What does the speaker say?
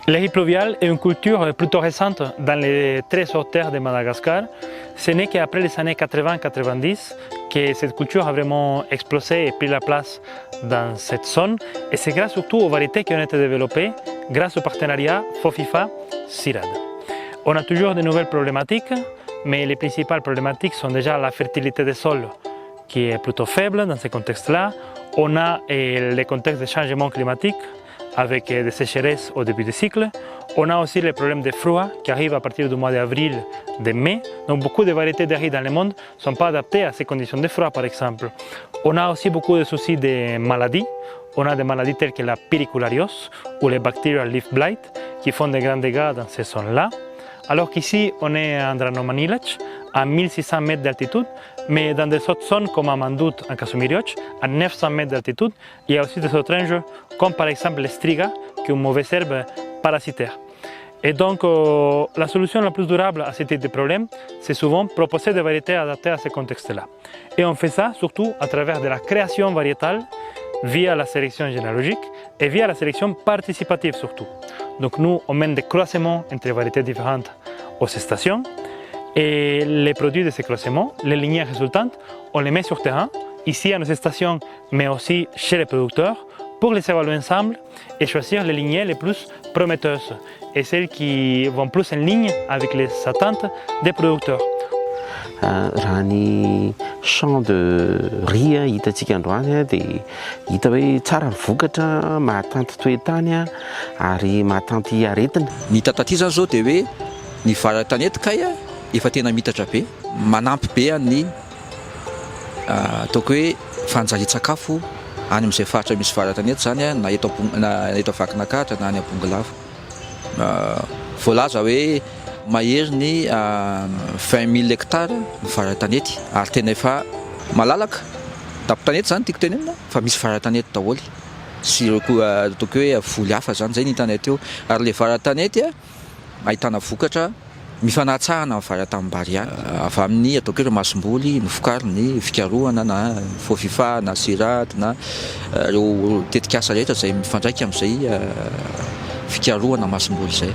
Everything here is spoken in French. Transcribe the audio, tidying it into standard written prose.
Le riz pluvial est une culture plutôt récente dans les très hautes terres de Madagascar. Ce n'est qu'après les années 80-90 que cette culture a vraiment explosé et pris la place dans cette zone. Et c'est grâce surtout aux variétés qui ont été développées grâce au partenariat FOFIFA-CIRAD. On a toujours de nouvelles problématiques, mais les principales problématiques sont déjà la fertilité des sols, qui est plutôt faible dans ce contexte-là. On a les contextes de changement climatique, avec des sécheresses au début du cycle. On a aussi les problèmes de froid qui arrivent à partir du mois d'avril, de mai. Donc beaucoup de variétés de riz dans le monde ne sont pas adaptées à ces conditions de froid, par exemple. On a aussi beaucoup de soucis de maladies. On a des maladies telles que la périculariose ou les bacterial leaf blight qui font de grands dégâts dans ces zones-là. Alors qu'ici, on est à Andranomanilac, à 1600 mètres d'altitude, mais dans des autres zones comme à Mandout, en Kasumirioch, à 900 mètres d'altitude, il y a aussi des autres ranges, comme par exemple le striga, qui est une mauvaise herbe parasitaire. Et donc, la solution la plus durable à ce type de problème, c'est souvent proposer des variétés adaptées à ce contexte-là. Et on fait ça surtout à travers de la création variétale, via la sélection généalogique et via la sélection participative surtout. Donc nous, on mène des croisements entre variétés différentes aux stations et les produits de ces croisements, les lignées résultantes, on les met sur terrain, ici à nos stations, mais aussi chez les producteurs, pour les évaluer ensemble et choisir les lignées les plus prometteuses et celles qui vont plus en ligne avec les attentes des producteurs. Raha ny champ de riz hitantsika androany dia hita hoe tsara vokatra, mahatanty toetany ary mahatanty aretina. Ny tataty zany zao dia hoe ny varan-tanety kay efa tena mitatra be, manampy be amin'ny ataoko hoe fanjarian-tsakafo any amin'izay faritra misy varan-tanety zany na eto Vakinankaratra na any Ampongalava. Voalaza hoe mahery ny 20 000 hectares ny varan-tanety ary tena efa malalaka. Dampo-tanety zany tiako tenenina fa misy varan-tanety daholo sy ataoko hoe voly hafa zany zay ny hitana teo. Ary le varan-tanety ahitana vokatra mifanatsahana amin'ny varan-tanimbary avy amin'ny ataoko hoe masom-boly nofokary ny fikarohana na FOFIFA na CIRAD na ireo tetikasa rehetra izay mifandraika amin'izay fikarohana masom-boly izay.